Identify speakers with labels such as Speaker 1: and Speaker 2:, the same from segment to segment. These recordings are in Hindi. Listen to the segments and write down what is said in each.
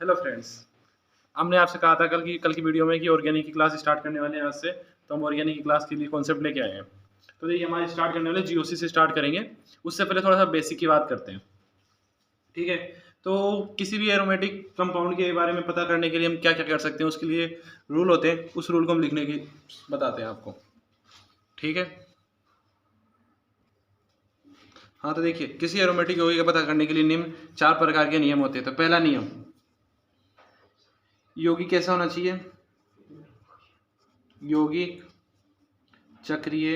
Speaker 1: Hello friends. हमने आपसे कहा था कल की वीडियो में कि ऑर्गेनिक की क्लास स्टार्ट करने वाले हैं आज से। तो हम ऑर्गेनिक की क्लास के लिए कॉन्सेप्ट लेके आए हैं। तो देखिए हमारे स्टार्ट करने वाले जीओसी से स्टार्ट करेंगे। उससे पहले थोड़ा सा बेसिक की बात करते हैं, ठीक है। तो किसी भी एरोमेटिक कंपाउंड के बारे में पता करने के लिए हम क्या क्या कर सकते हैं, उसके लिए रूल होते हैं। उस रूल को हम लिखने की बताते हैं आपको, ठीक है। हाँ, तो देखिए किसी एरोमेटिक यौगिक का पता करने के लिए निम्न 4 प्रकार के नियम होते हैं। तो पहला नियम, यौगिक कैसा होना चाहिए? यौगिक चक्रीय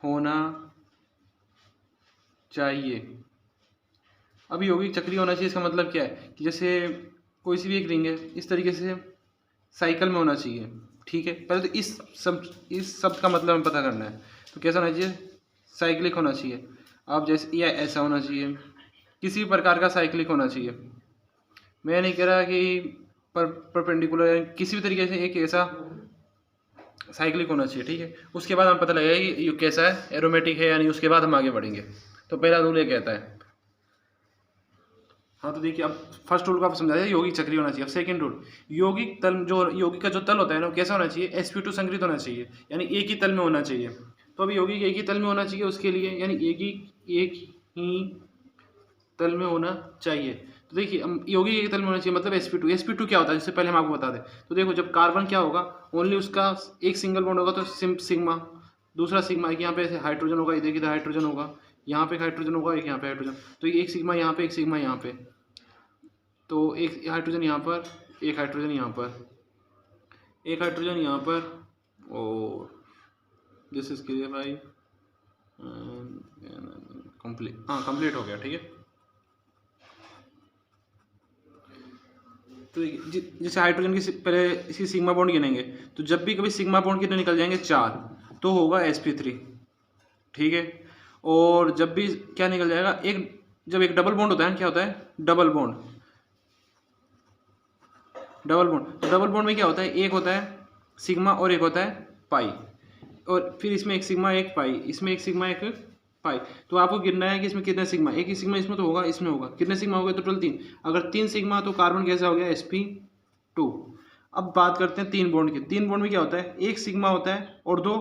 Speaker 1: होना चाहिए। अब यौगिक चक्रीय होना चाहिए, इसका मतलब क्या है कि जैसे कोई सी भी एक रिंग है, इस तरीके से साइकिल में होना चाहिए, ठीक है। पहले तो इस शब्द का मतलब हमें पता करना है। तो कैसा होना चाहिए? साइक्लिक होना चाहिए। अब जैसे या ऐसा होना चाहिए, किसी भी प्रकार का साइक्लिक होना चाहिए। मैं नहीं कह रहा कि परपेंडिकुलर, किसी भी तरीके से एक ऐसा साइक्लिक होना चाहिए, ठीक है। उसके बाद हमें पता लगेगा कि ये कैसा है, एरोमेटिक है या नहीं। उसके बाद हम आगे बढ़ेंगे। तो पहला रूल ये कहता है। हाँ, तो देखिए अब फर्स्ट रूल को आप समझा दिया, यौगिक चक्रीय होना चाहिए। अब सेकंड रूल, यौगिक तल, जो यौगिक का जो तल होता है ना, वो कैसा होना चाहिए? sp2 संग्रहित होना चाहिए, यानी एक ही तल में होना चाहिए। तो अब यौगिक एक ही तल में होना चाहिए, उसके लिए यानी एक ही तल में होना चाहिए। तो देखिए यौगिक एक तल में होना चाहिए मतलब sp2 क्या होता है, इससे पहले हम आपको बता दें। तो देखो जब कार्बन क्या होगा, ओनली उसका एक सिंगल बॉन्ड होगा तो सिग्मा, दूसरा सिग्मा, यहाँ पे हाइड्रोजन होगा, इधर किधर हाइड्रोजन होगा, यहाँ पे एक हाइड्रोजन होगा, एक यहाँ पे हाइड्रोजन। तो एक सिग्मा यहाँ पे, एक सिग्मा यहाँ पे, तो एक हाइड्रोजन यहाँ पर, एक हाइड्रोजन यहाँ पर, एक हाइड्रोजन यहाँ पर, और दिस इज क्लियर भाई, कंप्लीट। हाँ, कंप्लीट हो गया, ठीक है। तो जैसे हाइड्रोजन की पहले इसकी सिग्मा बॉन्ड गिनेंगे, तो जब भी कभी सिग्मा बॉन्ड कितने निकल जाएंगे? 4, तो होगा sp3, ठीक है। और जब भी क्या निकल जाएगा, जब एक डबल बॉन्ड होता है, क्या होता है? डबल बॉन्ड डबल बॉन्ड में क्या होता है? एक होता है सिग्मा और एक होता है पाई, और फिर इसमें एक सिग्मा एक पाई, इसमें एक सिग्मा एक पाई। तो आपको गिनना है कि इसमें कितने सिग्मा, एक ही सिग्मा इसमें तो होगा, इसमें होगा। कितने सिग्मा हो गए? टोटल 3। अगर 3 सिग्मा तो कार्बन कैसा हो गया? sp2। अब बात करते हैं 3 बॉन्ड की। 3 बॉन्ड में क्या होता है? एक सिग्मा होता है और 2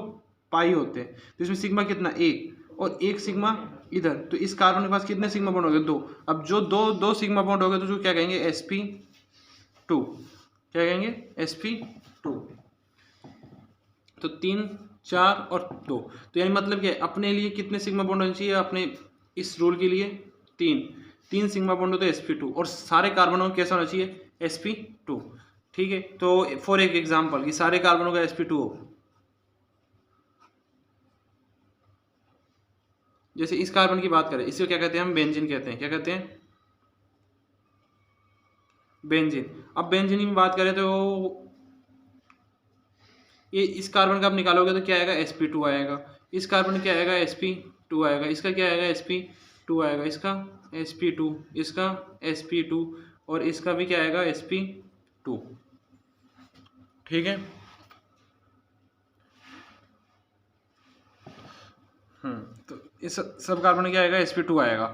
Speaker 1: पाई होते हैं। तो इसमें सिग्मा कितना? 1, और एक सिग्मा इधर। तो इस कार्बन के पास कितने सिग्मा बॉन्ड हो गए? 2। अब जो दो सिग्मा बॉन्ड हो गए तो जो क्या कहेंगे? sp2। क्या कहेंगे? sp2। तो 3, 4 और 2। तो यानी मतलब क्या है, अपने लिए कितने सिग्मा बॉन्ड होने चाहिए? अपने इस रूल के लिए 3 सिग्मा बॉन्ड होते हैं sp2, और सारे कार्बनों का कैसा होना चाहिए? sp2, ठीक है। तो फॉर एक एग्जांपल कि सारे कार्बनों का sp2 हो, जैसे इस कार्बन की बात करें, इसे क्या कहते हैं? हम बेंजीन कहते हैं। क्या कहते हैं? बेंजीन। अब बेंजीन की बात करें तो ये इस कार्बन का आप निकालोगे तो क्या आएगा? sp2 आएगा। इस कार्बन क्या आएगा? sp2 आएगा। इसका क्या आएगा? sp2 आएगा। इसका sp2, इसका sp2, और इसका भी क्या आएगा? sp2, ठीक है। तो इस सब कार्बन में क्या आएगा? sp2 आएगा।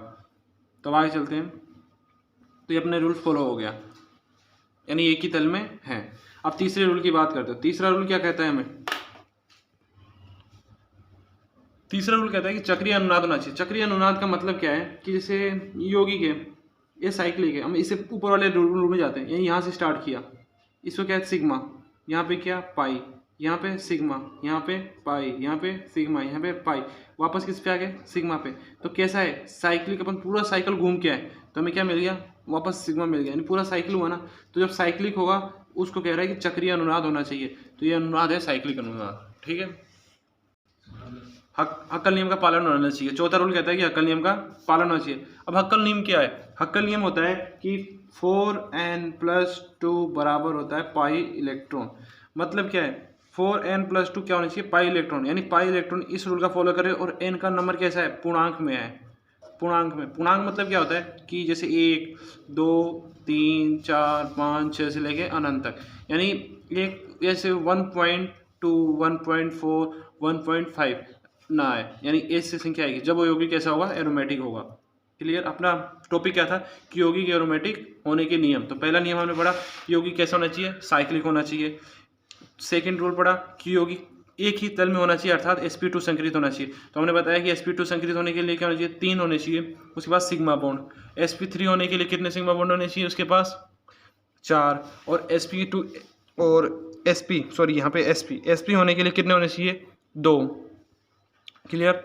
Speaker 1: तो आगे चलते हैं। तो ये अपने रूल फॉलो हो गया, यानी एक ही तल में है। अब तीसरे रूल की बात करते हैं। तीसरा रूल क्या कहता है हमें? तीसरा रूल कहता है कि चक्रीय अनुनाद होना चाहिए। चक्रीय अनुनाद का मतलब क्या है कि जैसे यौगिक है, ये साइक्लिक है, हम इससे ऊपर वाले रूल में जाते हैं। यहाँ से स्टार्ट किया, इसको क्या है? सिग्मा, यहाँ पे क्या? पाई, यहाँ पे सिग्मा, यहाँ पे पाई, यहाँ पे सिग्मा, यहाँ पे पाई, वापस किस पे आ गए? सिग्मा पे। तो कैसा है? साइक्लिक। अपन पूरा साइकिल घूम के आए तो हमें क्या मिल गया? वापस सिग्मा मिल गया, यानी पूरा साइकिल हुआ ना। तो जब साइक्लिक होगा उसको कह रहा है कि चक्रीय अनुनाद होना चाहिए। तो ये अनुनाद है साइक्लिक अनुनाद, ठीक है। हक्कल नियम का पालन होना चाहिए। चौथा रूल कहता है कि हक्कल नियम का पालन होना चाहिए। अब हक्कल नियम क्या है? हक्कल नियम होता है कि 4n+2 बराबर होता है पाई इलेक्ट्रॉन। मतलब क्या है? 4n+2 क्या होना चाहिए? पाई इलेक्ट्रॉन, यानी पाई इलेक्ट्रॉन इस रूल का फॉलो करे, और n का नंबर कैसा है? पूर्णांक में है। पूर्णांक में, पूर्णांक मतलब क्या होता है कि जैसे 1, 2, 3, 4, 5, 6 से लेके अनंत तक, यानी एक जैसे 1.2, 1.4, 1.5 ना है, यानी ऐसी संख्या आएगी जब वो यौगिक कैसा होगा? एरोमेटिक होगा, क्लियर। अपना टॉपिक क्या था कि यौगिक एरोमेटिक होने के नियम। तो पहला नियम हमने पढ़ा कि यौगिक कैसा होना चाहिए, साइक्लिक होना चाहिए। सेकंड रूल पढ़ा कि यौगिक एक ही तल में होना चाहिए, अर्थात sp2 संकरित होना चाहिए। तो हमने बताया कि sp2 संकरित होने के लिए क्या होना चाहिए, 3 होने चाहिए। उसके बाद सिग्मा बॉन्ड। sp3 होने के लिए कितने सिग्मा बॉन्ड होने चाहिए उसके पास, 4। और sp2 और यहाँ पे sp होने के लिए कितने होने चाहिए, 2। क्लियर।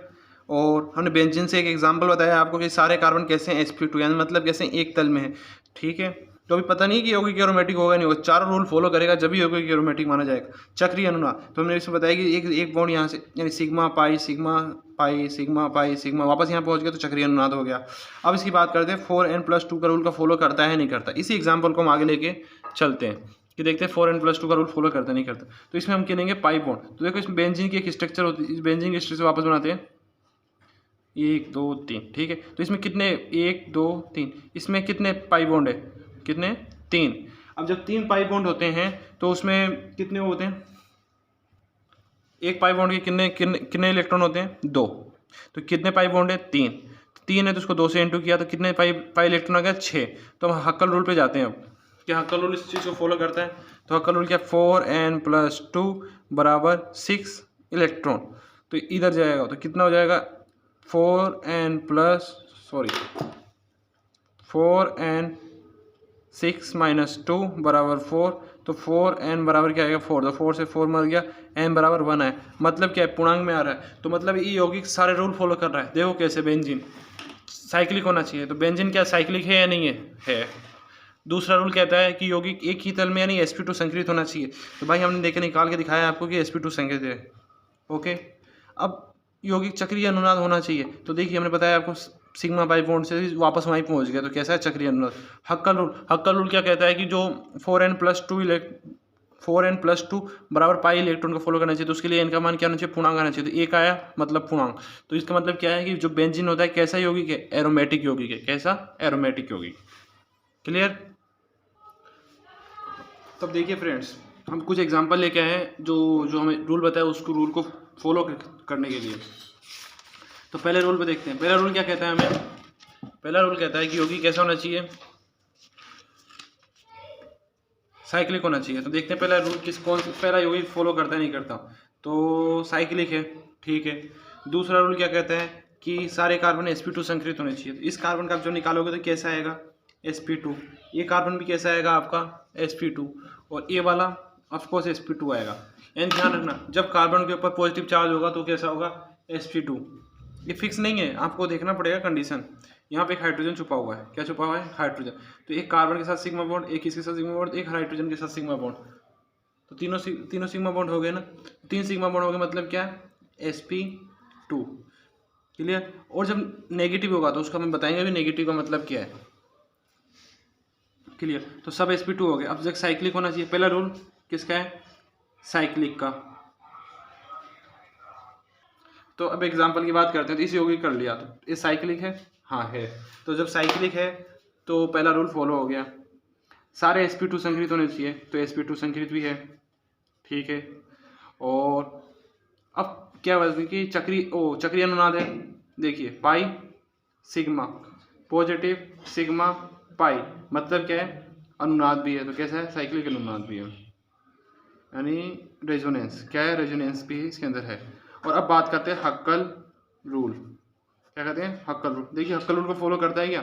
Speaker 1: और हमने बेंजीन से एक एग्जांपल बताया आपको कि सारे कार्बन कैसे हैं, sp2 यानी मतलब कैसे एक तल में है। ठीक है। तो अभी पता नहीं कि यौगिक एरोमेटिक होगा नहीं होगा, चारों रूल फॉलो करेगा जब भी यौगिक एरोमेटिक माना जाएगा। चक्रीय अनुनाद, तो हमने इसमें बताया कि एक बॉन्ड यहाँ से यानी sigma pi sigma pi sigma pi sigma वापस यहाँ पहुँच गया तो चक्रीय अनुनाद हो गया। अब इसकी बात करते हैं 4n+2 का रूल का फॉलो करता है नहीं करता। इसी एग्जाम्पल को हम आगे लेके चलते हैं कि देखते हैं 4n+2 का रूल फॉलो करता नहीं करता। तो इसमें हम गिनेंगे पाई बॉन्ड। तो देखो इसमें बेंजीन की एक स्ट्रक्चर होती है, इस बेंजीन की स्ट्रक्चर वापस बनाते हैं, 1 2 3। ठीक है। तो इसमें कितने, 1 2 3, इसमें कितने पाई बॉन्ड है, कितने, 3। अब जब 3 पाई बॉन्ड होते हैं तो उसमें कितने होते हैं, एक पाई बॉन्ड के कितने कितने कितने इलेक्ट्रॉन होते हैं, 2। तो कितने पाई बॉन्ड है, 3। 3 है तो उसको 2 से इंटू किया तो कितने पाई इलेक्ट्रॉन आ गया, 6। तो हम हक्कल रूल पे जाते हैं। अब क्या हक्कल रूल इस चीज़ को फॉलो करता है, तो हक्कल रूल क्या, 4n+2 बराबर 6 इलेक्ट्रॉन। तो इधर जाएगा तो कितना हो जाएगा, 4n6 - 2 बराबर 4। तो 4n बराबर क्या आएगा, 4। तो 4 से 4 मर गया, n बराबर 1 है। मतलब क्या है, पूर्णांक में आ रहा है। तो मतलब ये यौगिक सारे रूल फॉलो कर रहा है। देखो कैसे, बेंजीन साइक्लिक होना चाहिए, तो बेंजीन क्या साइक्लिक है या नहीं है। दूसरा रूल कहता है कि यौगिक एक ही तल में यानी sp2 संकरित होना चाहिए। तो भाई हमने देखे निकाल के दिखाया आपको कि sp2 संकरित है। ओके। अब यौगिक चक्रीय अनुनाद होना चाहिए। तो देखिए हमने बताया आपको सिग्मा पाई बॉन्ड से वापस वहीं पहुंच गया, तो कैसा है, चक्रीय अनुनाद। हक्कल रूल क्या कहता है कि जो 4n+2 बराबर पाई इलेक्ट्रॉन को फॉलो करना चाहिए। तो उसके लिए इनका मान क्या होना चाहिए, पूर्णांक आना चाहिए। तो एक आया मतलब पूर्णांक। तो इसका मतलब क्या है कि जो बेंजीन होता है कैसा यौगिक है, एरोमेटिक यौगिक है। कैसा, एरोमेटिक यौगिक। क्लियर। तब देखिए फ्रेंड्स, हम कुछ एग्जांपल लेके आए हैं जो हमें रूल बताया उसको रूल को फॉलो करने के लिए। तो पहले रूल पे देखते हैं। पहला रूल क्या कहता है हमें, पहला रूल कहता है कि यौगिक कैसा होना चाहिए, साइक्लिक होना चाहिए। तो देखते हैं पहला रूल पहला यौगिक फॉलो करता है नहीं करता। तो साइक्लिक है, ठीक है। दूसरा रूल क्या कहता है कि सारे कार्बन sp2 संकरित होने चाहिए। तो इस कार्बन का आप जो निकालोगे तो कैसा आएगा, sp2। ये कार्बन भी कैसा आएगा आपका, sp2। और ये वाला ऑफकोर्स sp2 आएगा। एंड ध्यान रखना, जब कार्बन के ऊपर पॉजिटिव चार्ज होगा तो कैसा होगा, sp2। ये फिक्स नहीं है, आपको देखना पड़ेगा कंडीशन। यहाँ पे एक हाइड्रोजन छुपा हुआ है, क्या छुपा हुआ है, हाइड्रोजन। तो एक कार्बन के साथ सिग्मा बॉन्ड, एक इसके साथ सिग्मा बॉन्ड, एक हाइड्रोजन के साथ सिग्मा बॉन्ड। तो तीनों सिग्मा बॉन्ड हो गए ना। 3 सिग्मा बॉन्ड हो गए, मतलब क्या, sp2। क्लियर। और जब नेगेटिव होगा तो उसको हम बताएंगे भी नेगेटिव का मतलब क्या है। क्लियर। तो सब sp2 हो गए। अब जब साइक्लिक होना चाहिए, पहला रूल किसका है, साइक्लिक का। तो अब एग्जांपल की बात करते हैं। तो इस यौगिक कर लिया, तो ये साइक्लिक है, हाँ है। तो जब साइक्लिक है तो पहला रूल फॉलो हो गया, सारे sp2 संकरित होने चाहिए। तो sp2 संकरित भी है, ठीक है। और अब क्या बात है कि चक्रीय अनुनाद है। देखिए pi sigma positive sigma pi, मतलब क्या है, अनुनाद भी है। तो कैसा है, साइक्लिक अनुनाद भी है, यानी रेजोनेंस, क्या है, रेजोनेंस भी इसके अंदर है। और अब बात करते हैं हक्कल रूल। क्या कहते हैं, हक्कल रूल। देखिए हक्कल रूल को फॉलो करता है क्या,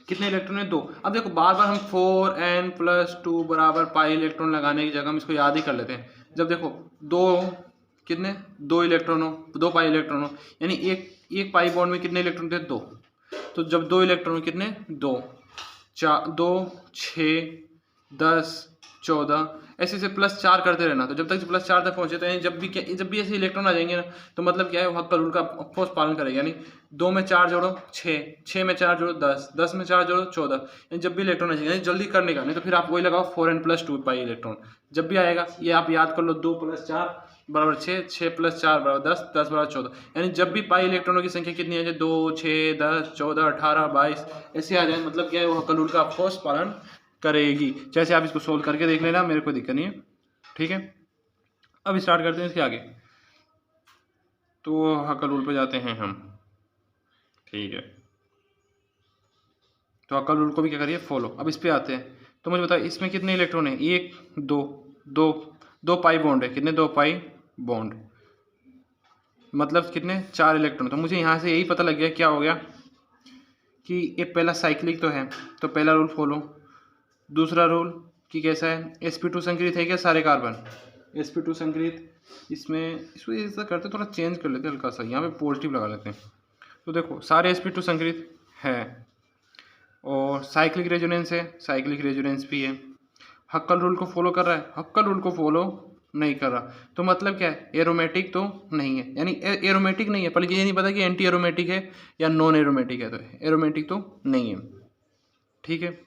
Speaker 1: कितने इलेक्ट्रॉन है, 2। अब देखो बार बार हम 4n+2 बराबर पाई इलेक्ट्रॉन लगाने की जगह हम इसको याद ही कर लेते हैं। जब देखो 2 कितने, 2 इलेक्ट्रॉन हो, 2 पाई इलेक्ट्रॉन हो, यानी एक पाई बॉन्ड में कितने इलेक्ट्रॉन थे, 2। तो जब 2 इलेक्ट्रॉन कितने, 2 4 2 6 10 14 ऐसे से +4 करते रहना। तो जब तक +4 तक पहुंचे, तो यानी जब भी ऐसे इलेक्ट्रॉन आ जाएंगे ना, तो मतलब क्या है, वो हक्कल रूल का ऑफकोर्स पालन करेगा। यानी 2 में 4 जोड़ो 6, 6 में 4 जोड़ो 10, 10 में 4 जोड़ो 14। यानी जब भी इलेक्ट्रॉन आ जाएंगे, यानी जल्दी करने का, नहीं तो फिर आप वही लगाओ 4n+2 पाई इलेक्ट्रॉन। जब भी आएगा ये आप याद कर लो, 2 + 4 बराबर 6, 6 + 4 बराबर 10, 10 बराबर 14। यानी जब भी पाई इलेक्ट्रॉनों की संख्या कितनी आ जाए, 2 6 10 14 18 22 ऐसे आ जाए, मतलब क्या है, वो हक्कल रूल का ऑफकोर्स पालन करेगी। जैसे आप इसको सोल्व करके देख लेना, मेरे को दिक्कत नहीं है, ठीक है। अब स्टार्ट करते हैं इसके आगे। तो हक्कल रूल पे जाते हैं हम, ठीक है। तो हक्कल रूल को भी क्या करिए फॉलो। अब इस पे आते हैं, तो मुझे बताओ इसमें कितने इलेक्ट्रॉन है, 1 2 2 2 पाई बॉन्ड है, कितने 2 पाई बॉन्ड, मतलब कितने 4 इलेक्ट्रॉन। तो मुझे यहाँ से यही पता लग गया क्या हो गया कि ये पहला साइक्लिक तो है, तो पहला रूल फॉलो। दूसरा रूल कि कैसा है, sp2 संकरित है क्या सारे कार्बन, sp2 संकरित, इसमें इसको ऐसा करते थोड़ा चेंज कर लेते हैं हल्का सा, यहाँ पे पॉजिटिव लगा लेते हैं। तो देखो सारे sp2 संकरित है और साइक्लिक रेजोनेंस है, साइक्लिक रेजोनेंस भी है। हक्कल रूल को फॉलो कर रहा है, हक्कल रूल को फॉलो नहीं कर रहा, तो मतलब क्या है, एरोमेटिक तो नहीं है, यानी एरोमेटिक नहीं है, पर ये नहीं पता कि एंटी एरोमेटिक है या नॉन एरोमेटिक है, तो एरोमेटिक तो नहीं है। ठीक है,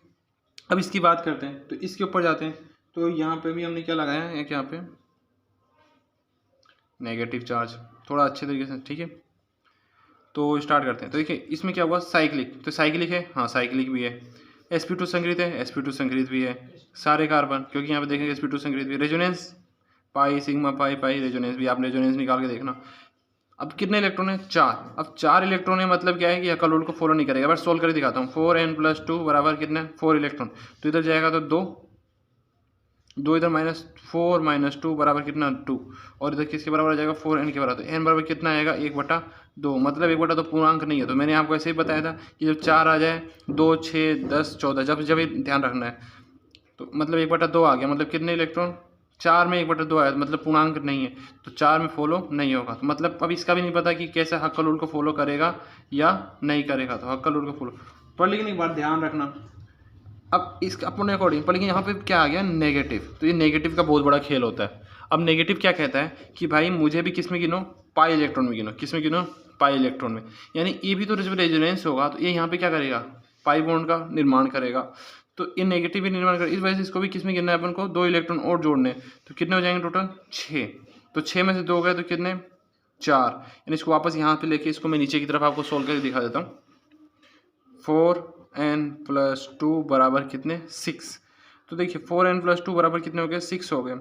Speaker 1: अब इसकी बात करते हैं, तो इसके ऊपर जाते हैं। तो यहाँ पे भी हमने क्या लगाया है, यहाँ पे नेगेटिव चार्ज थोड़ा अच्छे तरीके से। ठीक है, तो स्टार्ट करते हैं। तो देखिए इसमें क्या हुआ, साइक्लिक, तो साइक्लिक है, हाँ साइक्लिक भी है। sp2 संकरित है, sp2 संकरित भी है सारे कार्बन, क्योंकि यहाँ पे देखेंगे sp2 संकरित भी। रेजोनेंस पाई सिग्मा पाई पाई, रेजोनेंस भी, आप रेजोनेंस निकाल के देखना। अब कितने इलेक्ट्रॉन है, 4। अब 4 इलेक्ट्रॉन है, मतलब क्या है कि हक्कल रूल को फॉलो नहीं करेगा। बस सोल्व करके दिखाता हूँ। 4n+2 बराबर कितने, 4 इलेक्ट्रॉन, तो इधर जाएगा तो 2 2 इधर -4 -2 बराबर कितना 2, और इधर किसके बराबर आ जाएगा 4n के बराबर। तो n बराबर कितना आएगा 1/2, मतलब 1/2 पूर्णांक नहीं है। तो मैंने आपको ऐसे ही बताया था कि जब 4 आ जाए 2 6 10 14, जब जब ध्यान रखना है, तो मतलब 1/2 आ गया, मतलब कितने इलेक्ट्रॉन, 4 में 1/2 आया, मतलब पूर्णांक नहीं है, तो 4 में फॉलो नहीं होगा। तो मतलब अब इसका भी नहीं पता कि कैसे हक्कल रूल को फॉलो करेगा या नहीं करेगा, तो हक्कल रूल को फॉलो पर। लेकिन एक बात ध्यान रखना, अब इसका अपने अकॉर्डिंग, पर लेकिन यहाँ पे क्या आ गया नेगेटिव, तो ये नेगेटिव का बहुत बड़ा खेल होता है। अब नेगेटिव क्या कहता है कि भाई मुझे भी किस में गिनो, पाई इलेक्ट्रॉन में गिनो, किस में गिनो, पाई इलेक्ट्रॉन में, यानी ये भी तो जब रेजोनेंस होगा तो ये यहाँ पे क्या करेगा, पाई बॉन्ड का निर्माण करेगा, तो ये नेगेटिव भी निर्माण करेगा। इस वजह से इसको भी किस में गिनना है अपन को, 2 इलेक्ट्रॉन और जोड़ने, तो कितने हो जाएंगे टोटल 6, तो 6 में से 2 गए तो कितने 4, यानी इसको वापस यहाँ पे लेके इसको मैं नीचे की तरफ आपको सोल्व करके दिखा देता हूँ। 4n+2 बराबर कितने 6, तो देखिए 4n+2 बराबर कितने हो गए 6 हो गए।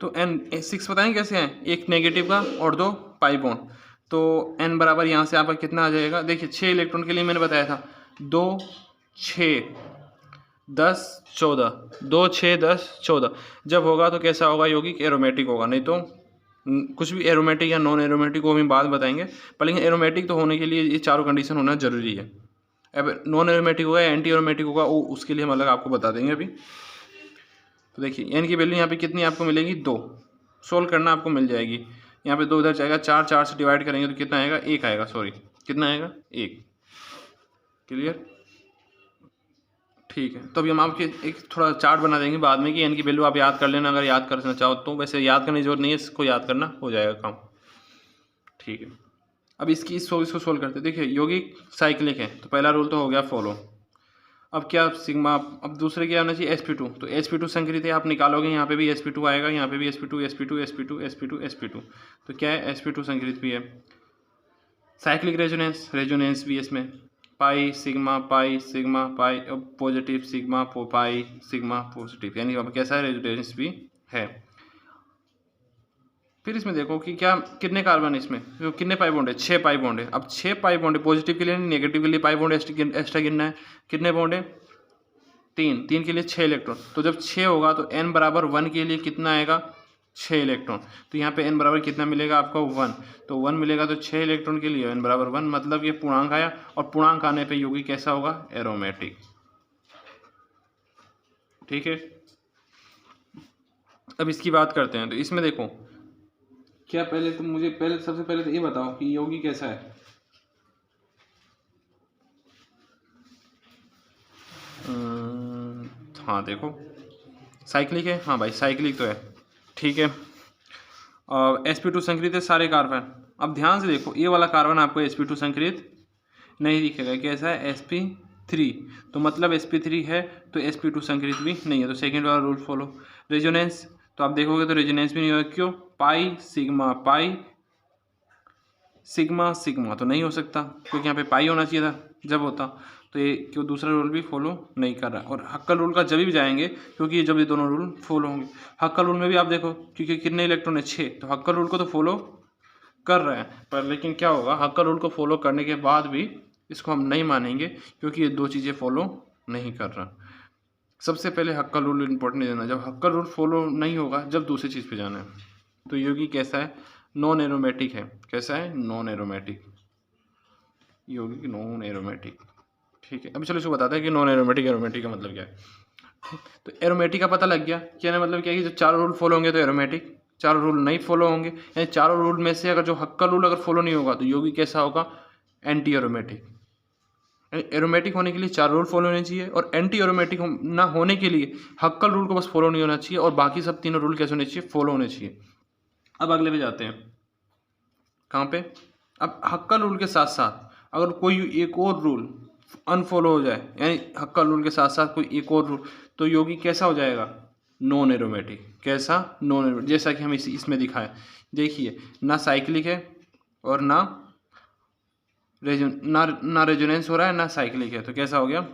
Speaker 1: तो n 6 बताएं कैसे हैं, एक नेगेटिव का और 2 पाई बॉन्ड, तो n बराबर यहाँ से आपका कितना आ जाएगा, देखिए 6 इलेक्ट्रॉन के लिए मैंने बताया था 2 6 10 14, 2 6 10 14 जब होगा तो कैसा होगा, यौगिक एरोमेटिक होगा, नहीं तो कुछ भी एरोमेटिक या नॉन एरोमेटिक को हम बाद बताएंगे, पर लेकिन एरोमेटिक तो होने के लिए ये चारों कंडीशन होना जरूरी है। अब नॉन एरोमेटिक होगा या एंटी एरोमेटिक होगा वो उसके लिए हम अलग आपको बता देंगे अभी। तो देखिए एन की वैल्यू यहाँ पे कितनी आपको मिलेगी 2, सोल्व करना आपको मिल जाएगी। यहाँ पे 2 इधर जाएगा, 4 से डिवाइड करेंगे तो कितना आएगा 1 आएगा, सॉरी कितना आएगा 1। क्लियर, ठीक है। तो अभी हम आपके एक थोड़ा चार्ट बना देंगे बाद में कि एन की वैल्यू आप याद कर लेना, अगर याद करना चाहो तो, वैसे याद करने की जरूरत नहीं है, इसको याद करना हो जाएगा काम। ठीक है, अब इसको सोल्व करते हैं। देखिए यौगिक साइक्लिक है, तो पहला रूल तो हो गया फॉलो। अब क्या सिग्मा, अब दूसरे क्या होना चाहिए sp2, तो sp2 संकरित है, आप निकालोगे यहाँ पे भी sp2 आएगा, यहाँ पे भी sp2 sp2 sp2 sp2 sp2, तो क्या है sp2 संकरित भी है। साइक्लिक रेजोनेंस, रेजोनेंस भी है इसमें, pi sigma pi positive sigma pi sigma positive, यानी अब कैसा है रेजोनेंस भी है। फिर इसमें देखो कि क्या कितने कार्बन है इसमें, तो कितने पाई बॉन्ड है, 6 पाई बॉन्ड है। अब 6 पाई बॉन्ड है, पॉजिटिव के लिए नहीं नेगेटिव के लिए पाई बॉन्ड एक्स्ट्रा गिनना है, कितने बॉन्ड है 3 के लिए 6 इलेक्ट्रॉन, तो जब 6 होगा तो n बराबर 1 के लिए कितना आएगा 6 इलेक्ट्रॉन, तो यहाँ पे n बराबर कितना मिलेगा आपको 1, तो 1 मिलेगा तो 6 इलेक्ट्रॉन के लिए n बराबर 1, मतलब ये पूर्णांक आया, और पूर्णांक आने पे यौगिक कैसा होगा एरोमेटिक। ठीक है, अब इसकी बात करते हैं। तो इसमें देखो क्या, पहले तो मुझे सबसे पहले तो ये बताओ कि यौगिक कैसा है। हाँ देखो साइक्लिक है, हाँ भाई साइक्लिक तो है, ठीक है। sp2 संकरित है सारे कार्बन। अब ध्यान से देखो ये वाला कार्बन आपको sp2 संकरित नहीं दिखेगा, कैसा है sp3, तो मतलब sp3 है तो sp2 संकरित भी नहीं है, तो सेकेंड वाला रूल फॉलो। रेजोनेंस, तो आप देखोगे तो रेजोनेंस भी नहीं होगा, क्यों, पाई सिग्मा तो नहीं हो सकता, क्योंकि यहाँ पे पाई होना चाहिए था जब होता, तो ये क्यों दूसरा रूल भी फॉलो नहीं कर रहा। और हक्कल रूल का जब भी जाएंगे, क्योंकि जब ये दोनों रूल फॉलो होंगे। हक्कल रूल में भी आप देखो क्योंकि कितने इलेक्ट्रॉन है 6, तो हक्कल रूल को तो फॉलो कर रहे हैं, पर लेकिन क्या होगा हक्कल रूल को फॉलो करने के बाद भी इसको हम नहीं मानेंगे क्योंकि ये दो चीज़ें फॉलो नहीं कर रहा। सबसे पहले हक्का रूल इंपॉर्टेंट नहीं देना, जब हक्का रूल फॉलो नहीं होगा जब दूसरी चीज़ पे जाना है। तो योगी कैसा है, नॉन एरोमेटिक है। कैसा है, नॉन एरोमेटिक, योगी नॉन एरोमेटिक। ठीक है, अभी चलो इसको बताते हैं कि नॉन एरोमेटिक एरोमेटिक का मतलब क्या है। तो एरोमेटिक का पता लग गया, कहने मतलब क्या है कि जब चारों रूल फॉलो होंगे तो एरोमेटिक, चारों रूल नहीं फॉलो होंगे यानी चारों रूल में से अगर जो हक्का रूल अगर फॉलो नहीं होगा तो योगी कैसा होगा, एंटी एरोमेटिक। एरोमेटिक होने के लिए चार रूल फॉलो होने चाहिए और एंटी एरोमेटिक ना होने के लिए हक्कल रूल को बस फॉलो नहीं होना चाहिए और बाकी सब तीनों रूल कैसे होने चाहिए, फॉलो होने चाहिए। अब अगले पे जाते हैं, कहाँ पे, अब हक्कल रूल के साथ साथ अगर कोई एक और रूल अनफॉलो हो जाए यानी हक्कल रूल के साथ साथ कोई एक और रूल, तो योगी कैसा हो जाएगा, नॉन एरोमेटिक। कैसा, नॉन एरोमेटिक, जैसा कि हम इसमें दिखाएं। देखिए ना साइक्लिक है और ना रेजोनेंस हो रहा है ना साइक्लिक है, तो कैसा हो गया,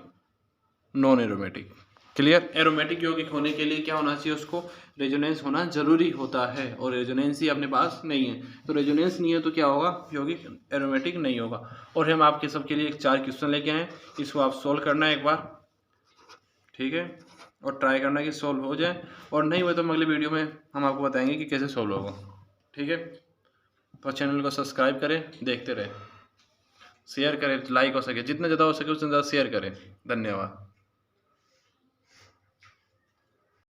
Speaker 1: नॉन एरोमेटिक। क्लियर। एरोमेटिक यौगिक होने के लिए क्या होना चाहिए, उसको रेजोनेंस होना जरूरी होता है और रेजोनेंस ही अपने पास नहीं है, तो रेजोनेंस नहीं है तो क्या होगा, यौगिक एरोमेटिक नहीं होगा। और हम आपके सबके लिए 4 क्वेश्चन लेके आए, इसको आप सोल्व करना है एक बार, ठीक है, और ट्राई करना कि सोल्व हो जाए, और नहीं हुए तो हम अगले वीडियो में हम आपको बताएंगे कि कैसे सोल्व होगा। ठीक है, तो चैनल को सब्सक्राइब करें, देखते रहें, शेयर करें, लाइक हो सके जितना ज़्यादा हो सके उतना ज़्यादा शेयर करें। धन्यवाद।